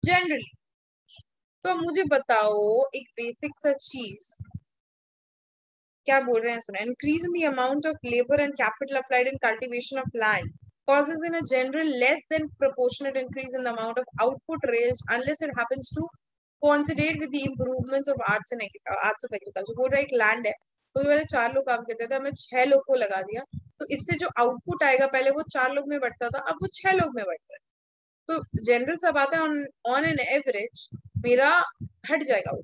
जनरली, तो मुझे बताओ एक बेसिक सा चीज, क्या बोल रहे हैं सुना, increase in the amount of labour and capital applied in cultivation of land causes in a general less than proportionate increase in the amount of output raised unless it happens to coincide with the improvements of arts and arts of agriculture। बोल रहा है एक लैंड है, तो पहले 4 लोग काम करते थे, हमें 6 लोग को लगा दिया, तो इससे जो आउटपुट आएगा पहले वो 4 लोग में बढ़ता था, अब वो 6 लोग में बढ़ता है। तो जनरल सा बात है, ऑन एन एवरेज मेरा घट जाएगा,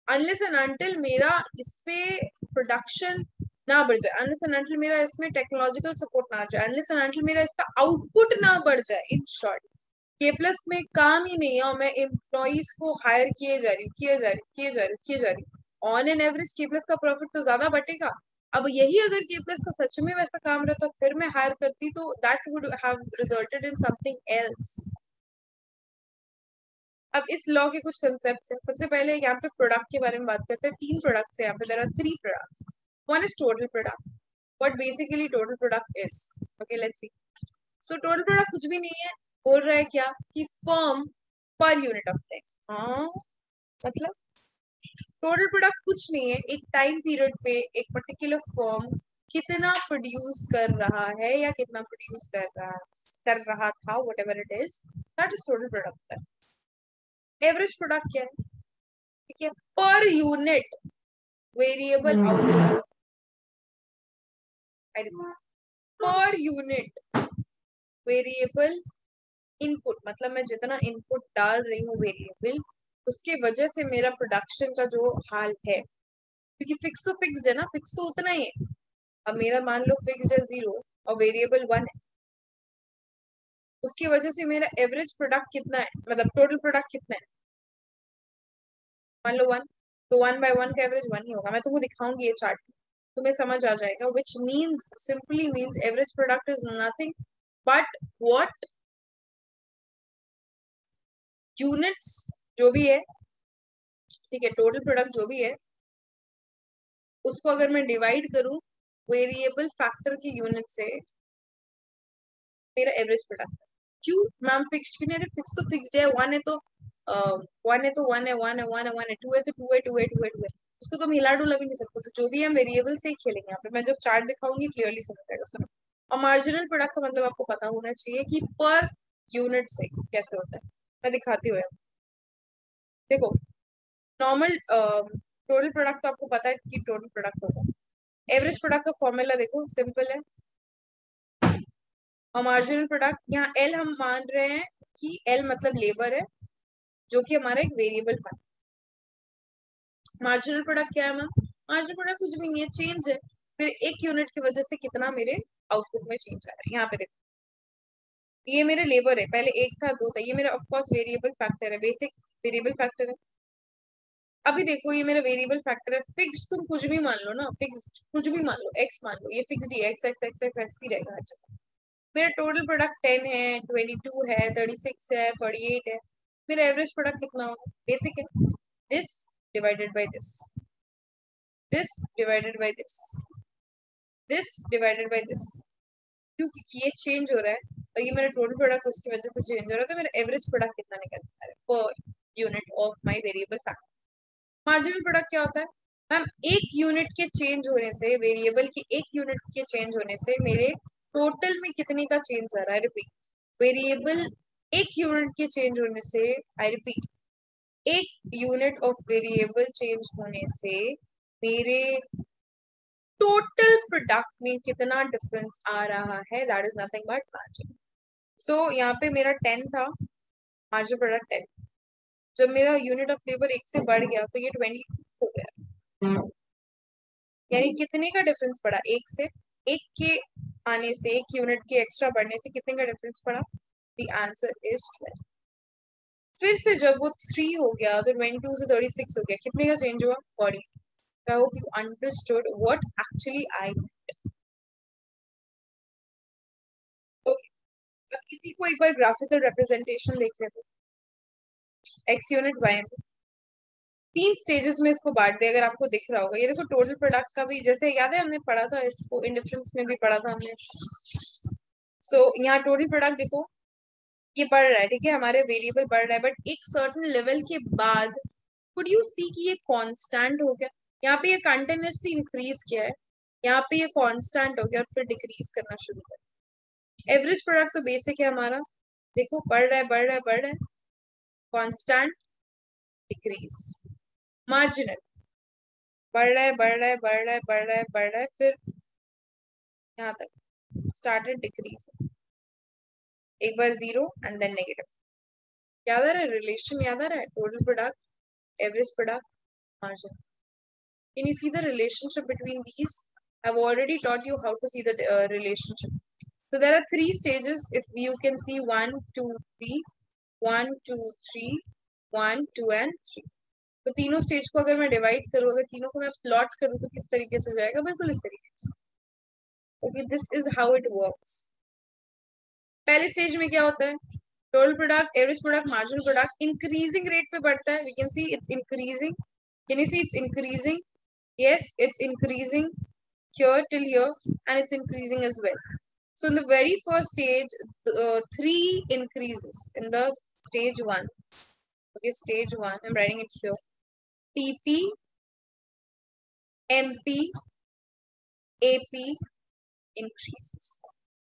अनलेस एंड अनटिल मेरा इस पे प्रोडक्शन ना बढ़ जाए, अनलेस एंड अनटिल मेरा इसमें टेक्नोलॉजिकल सपोर्ट ना जाए, अनलेस एंड अनटिल मेरा इसका आउटपुट ना बढ़ जाए। इन शॉर्ट, के प्लस में काम ही नहीं है और मैं एम्प्लॉइज को हायर किए जा रही किए जा रही, ऑन एन एवरेज के प्लस का प्रॉफिट तो ज्यादा बटेगा। अब यही अगर के प्लस का सच में वैसा काम रहता फिर मैं हायर करती, तो that would have resulted in something else. अब इस लॉ के कुछ कंसेप्ट हैं। सबसे पहले यहाँ पे प्रोडक्ट के बारे में बात करते हैं। 3 प्रोडक्ट्स हैं यहाँ पे, there are 3 products. One is total product, what basically total product is. Okay, let's see. So total product कुछ भी नहीं है, बोल रहा है क्या कि firm per unit of time. हाँ, मतलब टोटल प्रोडक्ट कुछ नहीं है, एक टाइम पीरियड पे एक पर्टिकुलर फर्म कितना प्रोड्यूस कर रहा है या कितना प्रोड्यूस कर रहा था, what ever it is, that is total product. Average product क्या है? ठीक है, per unit variable output, per unit variable input, मतलब मैं जितना इनपुट डाल रही हूँ वेरिएबल, उसके वजह से मेरा प्रोडक्शन का जो हाल है, क्योंकि फिक्स तो फिक्स्ड है ना, फिक्स तो उतना ही है। अब मेरा मान लो फिक्स्ड है 0 और वेरिएबल 1 है, उसकी वजह से मेरा एवरेज प्रोडक्ट कितना है, मतलब टोटल प्रोडक्ट कितना है, मान लो 1, तो 1/1 का एवरेज 1 ही होगा। मैं तुमको दिखाऊंगी ये चार्ट, तुम्हें समझ आ जाएगा, which means simply means average product is nothing but what units जो भी है, ठीक है, टोटल प्रोडक्ट जो भी है, उसको अगर मैं डिवाइड करूं वेरिएबल फैक्टर की यूनिट से, मेरा एवरेज प्रोडक्ट। क्यों मैम फिक्स्ड क्यों नहीं है? फिक्स तो फिक्स्ड है, 1 है तो 1 है तो 1 है, 1 है 1 है 1 है, 2 है तो 2 है 2 है 2 है 2 है, उसको तो हम हिला डुला भी नहीं सकते। तो जो भी हम वेरिएबल से ही खेलेंगे यहाँ पे, मैं जब चार्ट दिखाऊंगी क्लियरली समझ आएगा। सुनो, और मार्जिनल प्रोडक्ट का मतलब आपको पता होना चाहिए कि पर यूनिट से कैसे होता है। मैं दिखाती हूँ। देखो, नॉर्मल टोटल प्रोडक्ट तो आपको पता है कि टोटल प्रोडक्ट होगा। एवरेज प्रोडक्ट का फॉर्मूला देखो, सिंपल है। और मार्जिनल प्रोडक्ट, यहाँ एल हम मान रहे हैं कि एल मतलब लेबर है, जो कि हमारा एक वेरिएबल फंड। मार्जिनल प्रोडक्ट क्या है मैम? मार्जिनल प्रोडक्ट कुछ भी नहीं है, चेंज है। फिर एक यूनिट की वजह से कितना मेरे आउटपुट में चेंज आ रहा है। यहाँ पे देखो, ये मेरे लेबर है, पहले एक था, दो था, ये मेरा ऑफकोर्स वेरिएबल फैक्टर है, बेसिक वेरिएबल फैक्टर है। अभी देखो, ये मेरा वेरिएबल फैक्टर है, फिक्स तुम कुछ भी मान लो ना, फिक्स कुछ भी मान लो, एक्स मान लो, ये फिक्स ही X X X X X ही रहेगा। अच्छा, मेरा टोटल प्रोडक्ट 10 है, 22 है, 36 है, 48 है। मेरा एवरेज प्रोडक्ट कितना होगा? बेसिक है, this divided by this, this divided by this, this divided by this. क्योंकि ये चेंज हो रहा है और ये मेरा टोटल प्रोडक्ट उसकी वजह से चेंज हो रहा है, तो मेरा एवरेज प्रोडक्ट कितना निकलता है per unit of my variable factor. Marginal product क्या होता है मैम? एक यूनिट के चेंज होने से, वेरिएबल की एक यूनिट के चेंज होने से मेरे टोटल में कितने का चेंज आ रहा है। रिपीट, वेरिएबल एक यूनिट के चेंज होने से, आई रिपीट, एक यूनिट ऑफ वेरिएबल चेंज होने से मेरे टोटल प्रोडक्ट में कितना डिफरेंस आ रहा है, that is nothing but margin. So यहाँ पे मेरा 10 था, मार्जिनल प्रोडक्ट 10। जब मेरा यूनिट ऑफ लेबर एक से बढ़ गया तो ये 20 हो गया। यानी कितने का डिफरेंस पड़ा? एक से, एक के आने से, एक यूनिट के एक्स्ट्रा बढ़ने से कितने का डिफरेंस पड़ा? The answer is 12। फिर से जब वो 3 हो गया तो 22 से 36 हो गया, कितने का चेंज हुआ? 40। I hope you understood what actually I did. Okay, अब इसी को एक बार ग्राफिकल रिप्रेजेंटेशन देख लेते हैं। एक्स यूनिट वाई में 3 स्टेजेस में इसको बांट दे, अगर आपको दिख रहा होगा। ये देखो, टोटल प्रोडक्ट का भी जैसे याद है, हमने पढ़ा था इसको, इंडिफरेंस में भी पढ़ा था हमने। यहाँ टोटल प्रोडक्ट देखो, ये बढ़ रहा है, ठीक है, हमारे वेरिएबल बढ़ रहा है, बट एक सर्टेन लेवल के बाद कुड यू सी कि ये कांस्टेंट हो गया? यहाँ पे ये कंटिन्यूसली इंक्रीज किया है, यहाँ पे ये कांस्टेंट हो गया और फिर डिक्रीज करना शुरू कर। एवरेज प्रोडक्ट तो बेसिक है हमारा, देखो बढ़ रहा है, बढ़ रहा है, बढ़ रहा है, कांस्टेंट, डिक्रीज। मार्जिनल बढ़ रहा है, बढ़ रहा है, बढ़ रहा है, बढ़ रहा है, बढ़ रहा है, फिर यहाँ तक स्टार्टेड डिक्रीज, एक बार 0 एंड देन नेगेटिव। याद आ रहा है रिलेशन? याद आ रहा है? Total product, average product, margin. Can you see the relationship between these? I've already taught you how to see the relationship. So there are 3 stages. If you can see 1, 2, 3, 1, 2, 3, 1, 2 and 3. तो तीनों स्टेज को अगर मैं डिवाइड करूँ, अगर तीनों को मैं प्लॉट करूँ तो किस तरीके से जाएगा? बिल्कुल इस तरीके से। Okay, this is how it works. पहले स्टेज में क्या होता है? Total product, average product, marginal product increasing rate पे बढ़ता है। We can see it's increasing. Can you see it's increasing? Yes, it's increasing here till here, and it's increasing as well. So in the very first stage, 3 increases in the stage 1. Okay, stage 1, I'm writing it here. TP, MP, AP increases.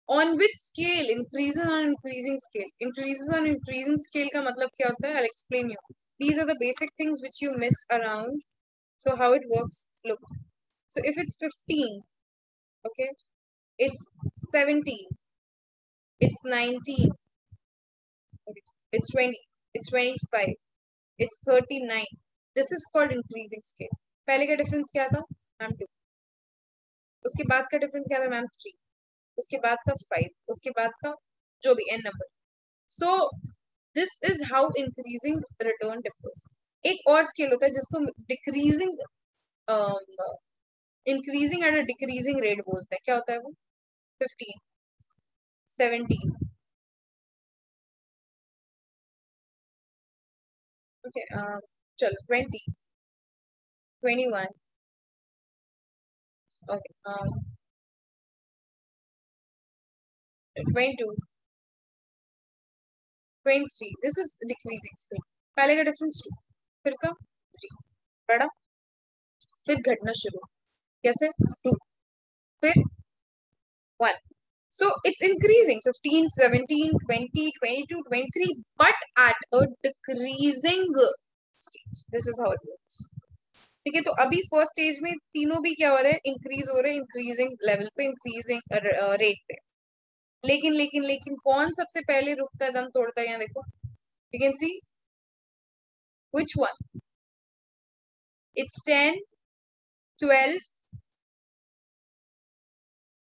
On which scale? Increases on increasing scale. Increases on increasing scale का मतलब क्या होता है? I'll explain you. These are the basic things which you miss around. So how it works? Look. So if it's 15, okay, it's 17, it's 19, it's 20, it's 25, it's 39. This is called increasing scale. पहले का डिफरेंस क्या था मैम? 2। उसके बाद का डिफरेंस क्या था मैम? 3। उसके बाद का 5। उसके बाद का जो भी n number. So this is how increasing return differs. एक और स्केल होता है जिसको decreasing increasing at a decreasing rate बोलते हैं। क्या होता है वो? 15, 17, ओके, चलो 20, 21, okay, 22, 23. This is decreasing scale. पहले का डिफरेंस 2, फिर का 3, बढ़ा, फिर घटना शुरू। कैसे? 2, फिर 1, So it's increasing 15, 17, 20, 22, 23, but at a decreasing stage. This is how it works. ठीक है, तो अभी फर्स्ट स्टेज में तीनों भी क्या हो रहे हैं, इंक्रीज हो रहे हैं, इंक्रीजिंग लेवल पे, इंक्रीजिंग रेट पे। लेकिन लेकिन लेकिन कौन सबसे पहले रुकता है, दम तोड़ता है? यहाँ देखो, you can see which one, it's 10, 12.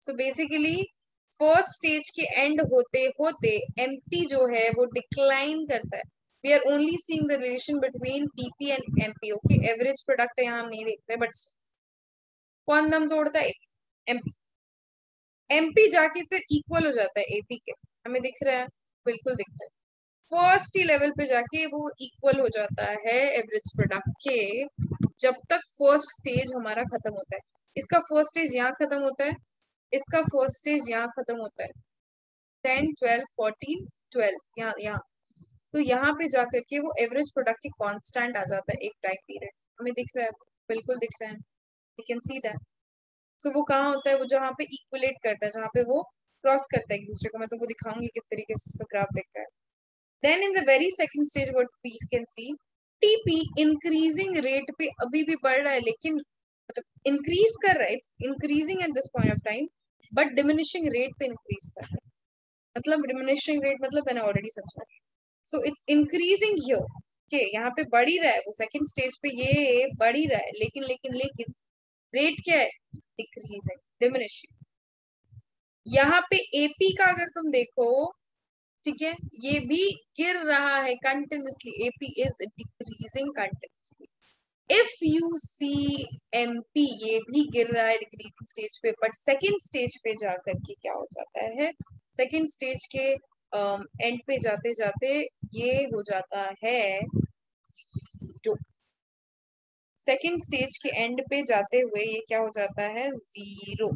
So basically first stage के एंड होते होते एमपी जो है वो डिक्लाइन करता है। We are only seeing the relation between TP and MP. Okay, average product यहाँ हम नहीं देख रहे, बट कौन दम तोड़ता है? एमपी। एमपी जाके फिर इक्वल हो जाता है एपी के, हमें दिख रहा है, बिल्कुल दिख रहा है। फर्स्ट ही लेवल पे जाके वो इक्वल हो जाता है एवरेज प्रोडक्ट के, जब तक फर्स्ट स्टेज हमारा खत्म होता है। इसका फर्स्ट स्टेज यहाँ खत्म होता है, इसका फर्स्ट स्टेज यहाँ खत्म होता है, 10, 12, 14, 12 यहाँ। तो यहाँ पे जाकर के वो एवरेज प्रोडक्ट की कांस्टेंट आ जाता है एक टाइम पीरियड, हमें दिख रहा है, बिल्कुल दिख रहा है, यू कैन सी दैट। सो वो कहाँ होता है? वो जहाँ पे इक्वलेट करता है, जहाँ पे वो क्रॉस करता है एक दूसरे को। मैं तुमको दिखाऊंगी किस तरीके से उसका ग्राफ दिखता है। Then in the very second stage what we can see, TP increasing rate पे अभी भी बढ़ रहा है, लेकिन मतलब इंक्रीज कर रहा है, it's increasing at this point of time, but diminishing rate पे इंक्रीज कर रहा है। मतलब डिमिनिशिंग रेट मतलब मैंने ऑलरेडी समझा। सो इट्स इंक्रीजिंग हियर, के यहाँ पे बढ़ ही रहा है, वो सेकंड स्टेज पे ये बढ़ ही रहा है, लेकिन लेकिन लेकिन रेट क्या है? डिक्रीज है, डिमिनिशिंग। यहाँ पे एपी का अगर तुम देखो, ठीक है, ये भी गिर रहा है continuously, AP is decreasing continuously. If you see MP, ये भी गिर रहा है डिक्रीजिंग स्टेज पे, बट सेकंड स्टेज पे जाकर के क्या हो जाता है, सेकंड स्टेज के एंड पे जाते जाते ये हो जाता है, जो सेकंड स्टेज के एंड पे जाते हुए ये क्या हो जाता है? 0।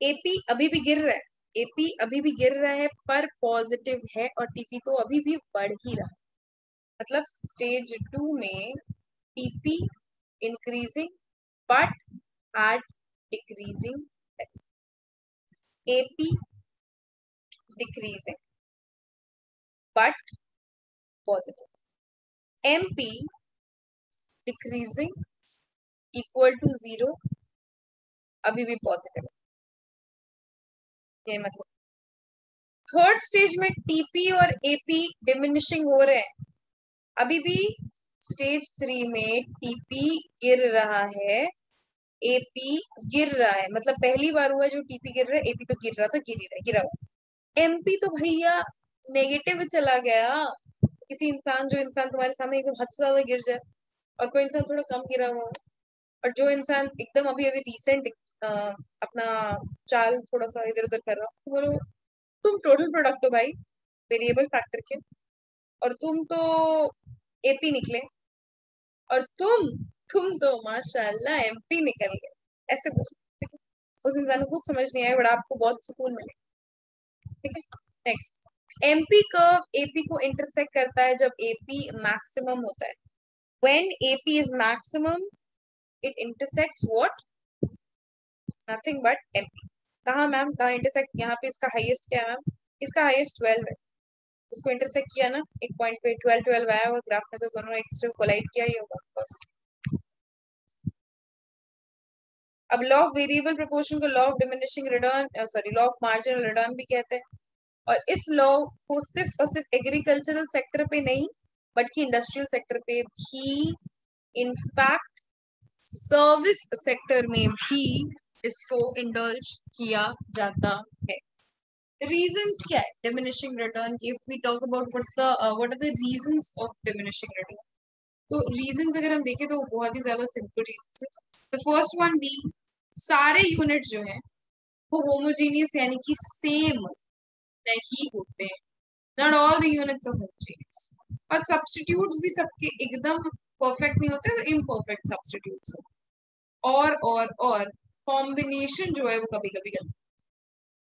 एपी अभी भी गिर रहा है, एपी अभी भी गिर रहा है, पर पॉजिटिव है, और टीपी तो अभी भी बढ़ ही रहा है। मतलब स्टेज 2 में TP increasing but at decreasing, AP decreasing but positive, MP decreasing equal to 0, अभी भी पॉजिटिव है। ये मतलब थर्ड स्टेज में टीपी और एपी डिमिनिशिंग हो रहे हैं, अभी भी स्टेज 3 में टीपी गिर रहा है, एपी गिर रहा है। मतलब पहली बार हुआ जो टीपी गिर रहा है, एपी तो गिर रहा था, गिर ही रहा है, गिरा हुआ। एमपी तो भैया नेगेटिव चला गया। किसी इंसान, जो इंसान तुम्हारे सामने एकदम हद से ज्यादा गिर जाए, और कोई इंसान थोड़ा कम गिरा हुआ, और जो इंसान एकदम अभी अभी रिसेंट अपना चाल थोड़ा सा इधर उधर कर रहा हो, तो बोलो तुम टोटल प्रोडक्ट हो भाई वेरिएबल फैक्टर के, और तुम तो एपी निकले, और तुम तो माशाल्लाह एमपी निकल गए, ऐसे बोलो। उस इंसान को कुछ समझ नहीं आया, बट आपको बहुत सुकून मिले। ठीक है, नेक्स्ट, एमपी कर्व एपी को इंटरसेक्ट करता है जब एपी मैक्सिमम होता है। When AP is maximum it intersects what? Nothing but MP. कहाँ मैम, कहाँ इंटरसेक्ट? यहाँ पे इसका हाईएस्ट क्या है मैम? इसका हाईएस्ट 12 है, उसको इंटरसेक्ट किया ना एक पॉइंट पे, 12 12 आया, और ग्राफ में तो दोनों एक दूसरे को कोलाइड किया ही होगा बस। अब लॉ ऑफ वेरिएबल प्रोपोर्शन को law of diminishing return, sorry law of marginal return भी कहते हैं, और इस लॉ को सिर्फ और सिर्फ एग्रीकल्चरल सेक्टर पे नहीं, बल्कि इंडस्ट्रियल सेक्टर पे भी, इनफैक्ट सर्विस सेक्टर में भी इसको इंडल्ज किया जाता है। रीजंस क्या है डिमिनिशिंग रिटर्न की? If we talk about what are the reasons of diminishing return, तो रीजंस अगर हम देखें तो बहुत ही ज्यादा सिंपल रीजंस है। द फर्स्ट वन बी, सारे यूनिट जो है वो होमोजेनियस यानी कि सेम नहीं होते हैं, not all the units are homogeneous, और सब्स्टिट्यूट्स भी सबके एकदम परफेक्ट नहीं होते, तो इम्परफेक्ट सब्स्टिट्यूट्स होते, और कॉम्बिनेशन जो है वो कभी कभी गलत,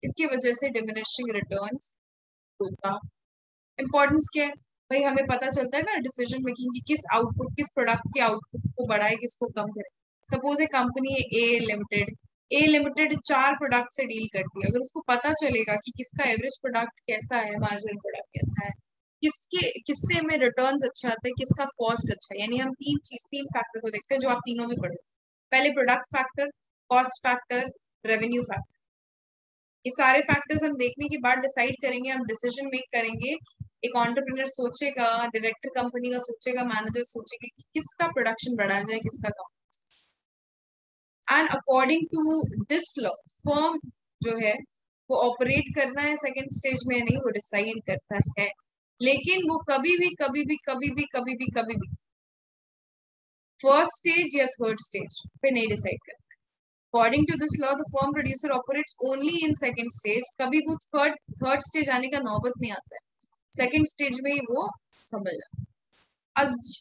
इसकी वजह से डिमिनिशिंग रिटर्न्स होता। इम्पोर्टेंस क्या है भाई? हमें पता चलता है ना डिसीजन मेकिंग की, किस आउटपुट, किस प्रोडक्ट के आउटपुट को बढ़ाए, किसको कम करे। सपोज ए कंपनी है ए लिमिटेड, ए लिमिटेड 4 प्रोडक्ट से डील करती है, अगर उसको पता चलेगा कि किसका एवरेज प्रोडक्ट कैसा है, मार्जिनल प्रोडक्ट कैसा है, किससे में रिटर्न्स अच्छा आता है, किसका कॉस्ट अच्छा है, यानी हम तीन फैक्टर को देखते हैं जो आप तीनों में पढ़ो। पहले product factor, cost factor, revenue factor. ये सारे फैक्टर्स हम देखने के बाद डिसाइड करेंगे, हम डिसीजन मेक करेंगे। एक एंटरप्रेन्योर सोचेगा, डायरेक्टर कंपनी का सोचेगा, मैनेजर सोचेगा कि किसका प्रोडक्शन बढ़ाया जाए, किसका कम। And according to this law firm जो है वो ऑपरेट करना है सेकंड स्टेज में नहीं, वो डिसाइड करता है। लेकिन वो कभी भी फर्स्ट स्टेज या थर्ड स्टेज पे नहीं डिसाइड करता। According to this law the firm producer operates only in second stage, कभी वो थर्ड स्टेज आने का नौबत नहीं आता है, सेकंड स्टेज में ही वो संभल जाता है।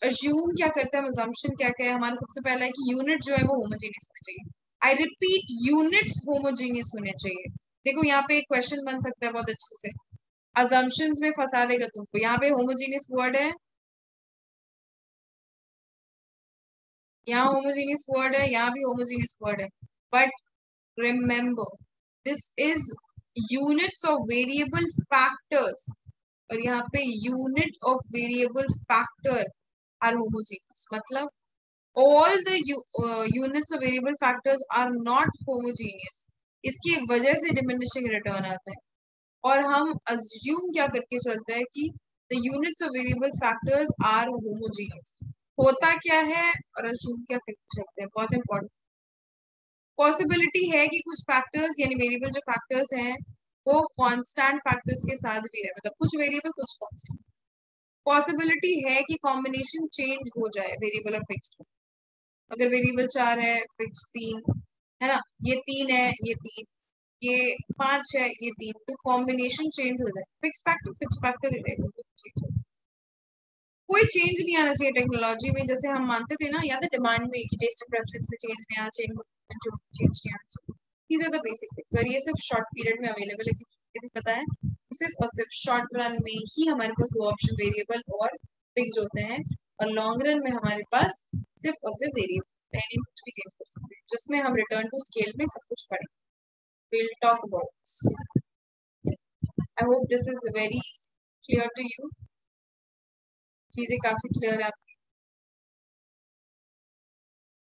अज्यूम क्या करता है, अजम्पशन क्या क्या है हमारा, सबसे पहला है कि यूनिट जो है वो होमोजेनियस होना चाहिए। आई रिपीट, यूनिट्स होमोजेनियस होने चाहिए। देखो यहाँ पे एक क्वेश्चन बन सकता है बहुत अच्छे से, अजम्पशंस में फंसा देगा तुमको। यहाँ पे होमोजेनियस वर्ड है, यहाँ होमोजेनियस वर्ड है, यहाँ भी होमोजेनियस वर्ड है, but remember this is units of variable factors, और यहाँ पे unit of variable factor are homogeneous. मतलब all the units of variable factors are not homogeneous, इसकी वजह से diminishing return आता है। और हम assume क्या करके चलते हैं कि the units of variable factors are homogeneous। होता क्या है और assume क्या करके चलते हैं, बहुत important। पॉसिबिलिटी है कि कुछ फैक्टर्स यानी वेरिएबल जो फैक्टर्स हैं वो कांस्टेंट फैक्टर्स के साथ भी रहे, मतलब कुछ वेरिएबल कुछ कांस्टेंट। पॉसिबिलिटी है कि कॉम्बिनेशन चेंज हो जाए वेरिएबल और फिक्स्ड। अगर वेरिएबल 4 है, फिक्स 3 है ना, ये 3 है, ये 3, ये 5 है, ये 3, तो कॉम्बिनेशन चेंज हो जाए, फिक्स फैक्टर ही रहेगा, चेंज हो। कोई चेंज नहीं आना चाहिए टेक्नोलॉजी में, जैसे हम मानते थे ना, याद है डिमांड में कि टेस्ट प्रेफरेंस में चेंज नहीं आना चाहिए, चेंज नहीं आना चाहिए। These are the basic things, और ये सिर्फ शॉर्ट पीरियड में अवेलेबल है, क्योंकि भी पता है सिर्फ और सिर्फ शॉर्ट रन में ही हमारे पास दो ऑप्शन वेरिएबल और फिक्स होते हैं, और लॉन्ग रन में हमारे पास सिर्फ और सिर्फ वेरिएबल, यानी कुछ भी चेंज कर सकते हैं, जिसमें हम रिटर्न टू स्केल में सब कुछ पढ़ेंगे। we'll talk about, I hope this is very clear to you, चीजें काफी क्लियर है आपकी।